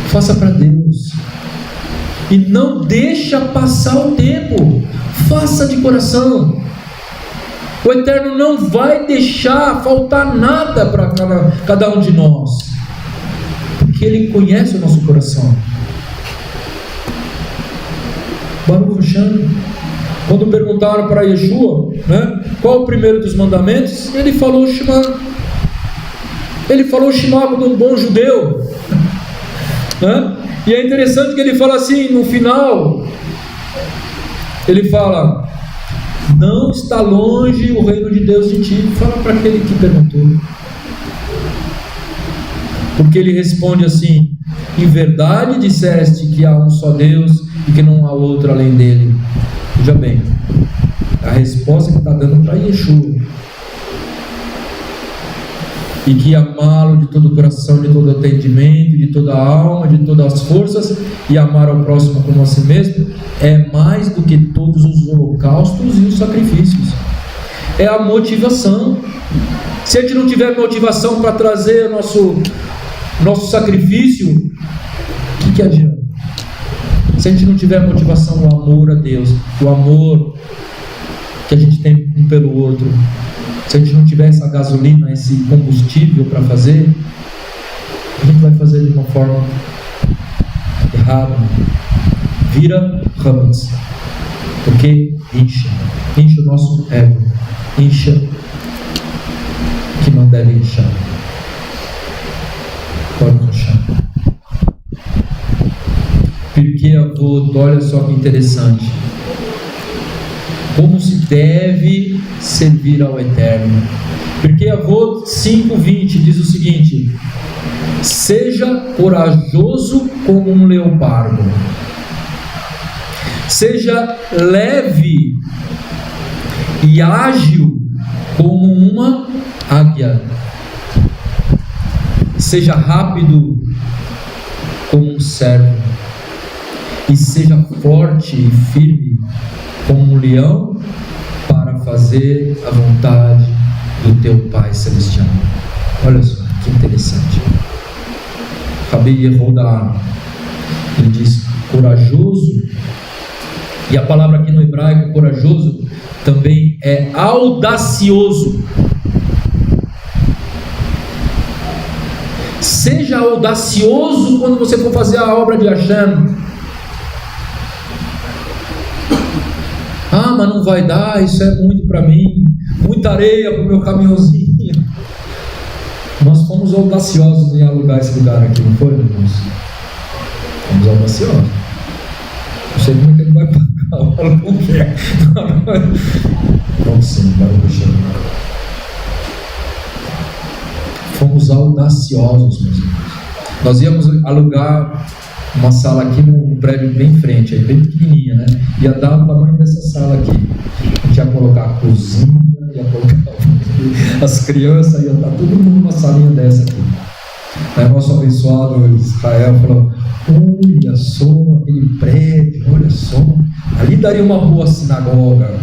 Faça para Deus. E não deixa passar o tempo. Faça de coração. O Eterno não vai deixar faltar nada para cada um de nós, porque Ele conhece o nosso coração. Baruch Hashem. Quando perguntaram para Yeshua, né, qual o primeiro dos mandamentos, ele falou o Shema. Ele falou o Shema como um bom judeu. Né? E é interessante que ele fala assim, no final, ele fala, não está longe o reino de Deus de ti. Fala para aquele que perguntou. Porque ele responde assim, em verdade disseste que há um só Deus e que não há outro além dele. Veja bem, a resposta que está dando para Yeshua. E que amá-lo de todo o coração, de todo o entendimento, de toda a alma, de todas as forças, e amar ao próximo como a si mesmo, é mais do que todos os holocaustos e os sacrifícios. É a motivação. Se a gente não tiver motivação para trazer nosso sacrifício, o que adianta? Se a gente não tiver motivação, o amor a Deus, o amor que a gente tem um pelo outro, se a gente não tiver essa gasolina, esse combustível para fazer, a gente vai fazer de uma forma errada. Vira Hametz. Porque enche o nosso ego, enche que não deve encher. Pode encher. Porque avô, olha só que interessante. Como se deve servir ao Eterno. Porque Avot 5:20 diz o seguinte: seja corajoso como um leopardo, seja leve e ágil como uma águia, seja rápido como um servo, e seja forte e firme como um leão, para fazer a vontade do teu Pai Celestial. Olha só, que interessante. Rabi Yehuda, ele diz corajoso, e a palavra aqui no hebraico, corajoso, também é audacioso. Seja audacioso quando você for fazer a obra de Hashem. Ah, mas não vai dar, isso é muito para mim, muita areia para o meu caminhãozinho. Nós fomos audaciosos em alugar esse lugar aqui, não foi, irmãos? Fomos audaciosos. Não sei como é que ele vai pagar o aluguel. Vamos sim, Baruch Hashem. Fomos audaciosos, meus irmãos. Nós íamos alugar uma sala aqui num prédio bem em frente, aí bem pequenininha, né? Ia dar o tamanho dessa sala aqui. A gente ia colocar a cozinha, ia colocar as crianças, ia estar todo mundo numa salinha dessa aqui. Aí o nosso abençoado Israel falou: olha só aquele prédio, olha só, ali daria uma boa sinagoga.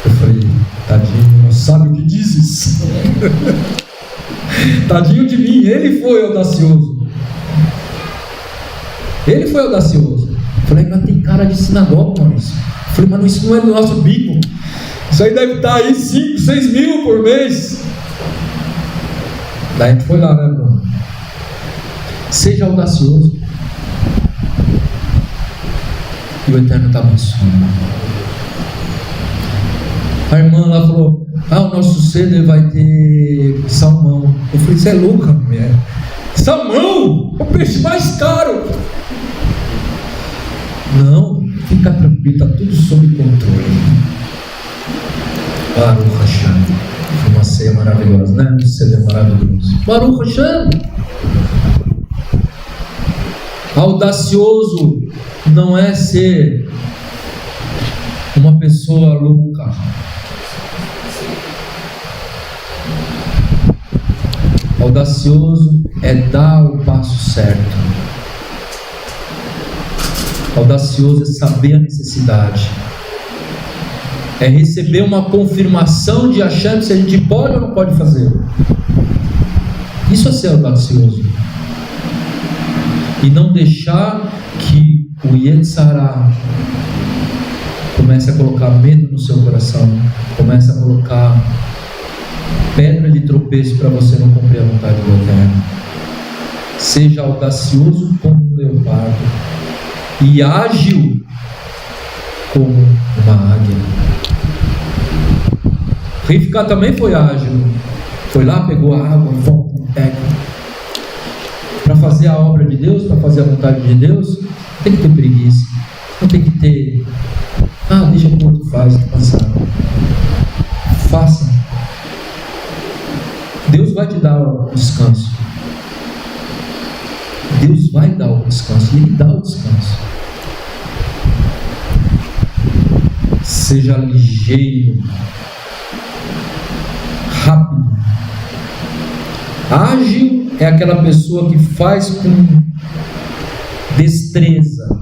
Eu falei: tadinho, não sabe o que dizes. Tadinho de mim, ele foi audacioso. Ele foi audacioso. Eu falei: mas tem cara de sinagoga, Maurício. Eu falei: mas isso não é do nosso bico. Isso aí deve estar aí 5, 6 mil por mês. Daí a gente foi lá, né, Bruno? Seja audacioso, e o Eterno está abençoando. A irmã lá falou: o nosso ceder vai ter salmão. Eu falei: você é louca, mulher? Salmão? O peixe mais caro. Não, fica tranquilo, está tudo sob controle. Baruch Hashem. Foi uma ceia maravilhosa, né? Um ceder maravilhoso. Baruch Hashem. Audacioso não é ser uma pessoa louca. Audacioso é dar o passo certo. Audacioso é saber a necessidade. É receber uma confirmação de Hashem se a gente pode ou não pode fazer. Isso é ser audacioso. E não deixar que o Yetzirah comece a colocar medo no seu coração, comece a colocar pedra de tropeço para você não cumprir a vontade do Eterno. Seja audacioso como um leopardo e ágil como uma águia. Rivka também foi ágil, foi lá, pegou a água, volta, pega. Para fazer a obra de Deus, para fazer a vontade de Deus, tem que ter preguiça, não tem que ter, deixa que o outro faz, estou cansado. Faça. Deus vai te dar o descanso. Deus vai dar o descanso, e Ele dá o descanso. Seja ligeiro, rápido. Ágil é aquela pessoa que faz com destreza.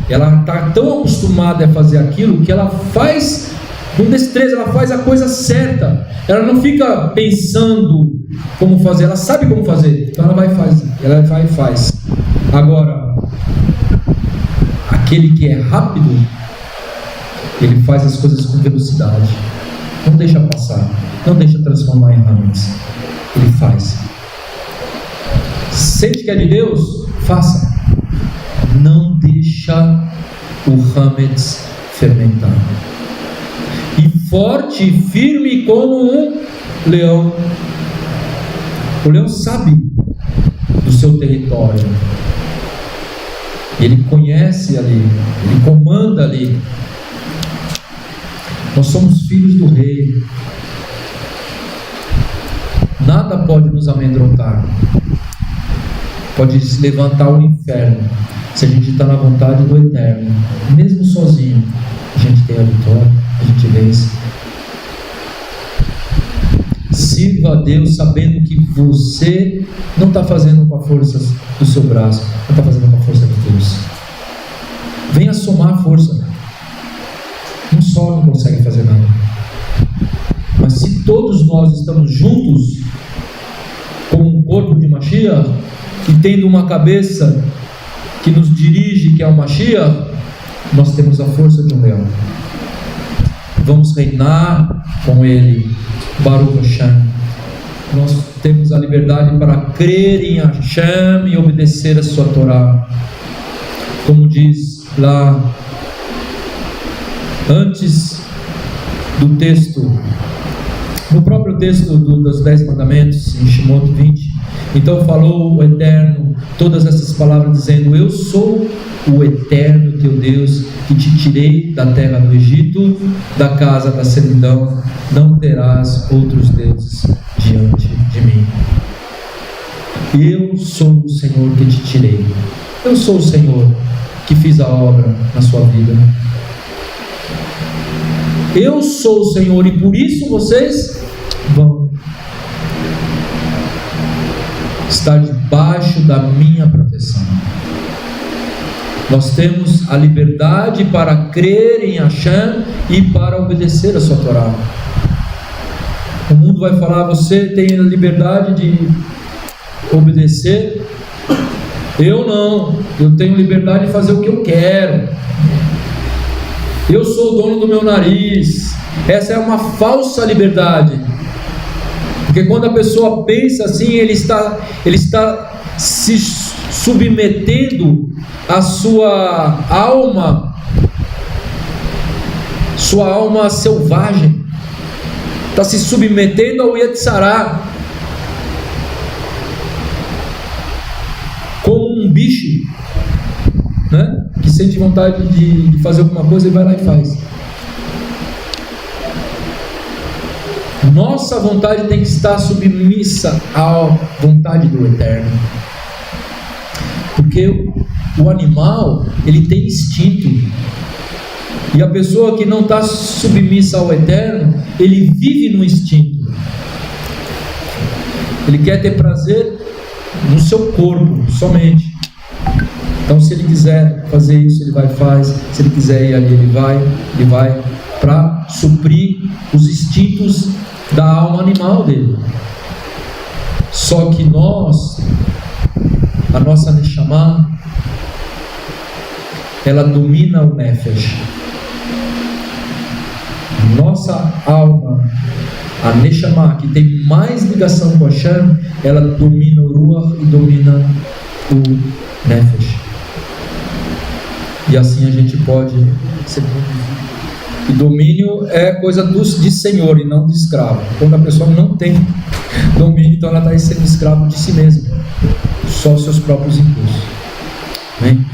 Ela está tão acostumada a fazer aquilo que ela faz com destreza, ela faz a coisa certa. Ela não fica pensando como fazer, ela sabe como fazer, então ela vai e faz. Agora, aquele que é rápido, ele faz as coisas com velocidade, não deixa passar, não deixa transformar em hametz, ele faz. Sente que é de Deus, faça. Não deixa o hametz fermentar. E forte e firme como um leão. O leão sabe do seu território. Ele conhece ali, ele comanda ali. Nós somos filhos do rei. Nada pode nos amedrontar. Pode se levantar o inferno se a gente está na vontade do Eterno. Mesmo sozinho, a gente tem a vitória, a gente vence. Sirva a Deus sabendo que você não está fazendo com a força do seu braço, não está fazendo com a força de Deus. Venha somar força. Um só não consegue fazer nada. Mas se todos nós estamos juntos, como um corpo de Mashiach, e tendo uma cabeça que nos dirige, que é o Mashiach, nós temos a força de um leão. Vamos reinar com ele. Baruch Hashem. Nós temos a liberdade para crer em Hashem e obedecer a sua Torá. Como diz lá antes do texto, no próprio texto dos 10 mandamentos, em Shemot 20, então falou o Eterno todas essas palavras dizendo: eu sou o Eterno teu Deus, que te tirei da terra do Egito, da casa da servidão. Não terás outros deuses diante de mim. Eu sou o Senhor que te tirei. Eu sou o Senhor que fiz a obra na sua vida. Eu sou o Senhor, e por isso vocês vão. está debaixo da minha proteção. Nós temos a liberdade para crer em Hashem e para obedecer a sua Torá. O mundo vai falar: você tem a liberdade de obedecer. Eu não, eu tenho liberdade de fazer o que eu quero. Eu sou o dono do meu nariz. Essa é uma falsa liberdade, porque quando a pessoa pensa assim, ele está se submetendo a sua alma selvagem, está se submetendo ao Yetzirah, como um bicho, né? Que sente vontade de fazer alguma coisa e vai lá e faz. Nossa vontade tem que estar submissa à vontade do Eterno, porque o animal, ele tem instinto, e a pessoa que não está submissa ao Eterno, ele vive no instinto. Ele quer ter prazer no seu corpo somente. Então, se ele quiser fazer isso, ele vai e faz. Se ele quiser ir ali, ele vai para suprir os instintos da alma animal dele. Só que a nossa Neshama, ela domina o Nefesh. Nossa alma, a Neshama, que tem mais ligação com Hashem, ela domina o Ruach e domina o Nefesh. E assim a gente pode ser conduzido. E domínio é coisa de senhor e não de escravo. Quando a pessoa não tem domínio, então ela está sendo escravo de si mesma, só seus próprios impulsos. Amém?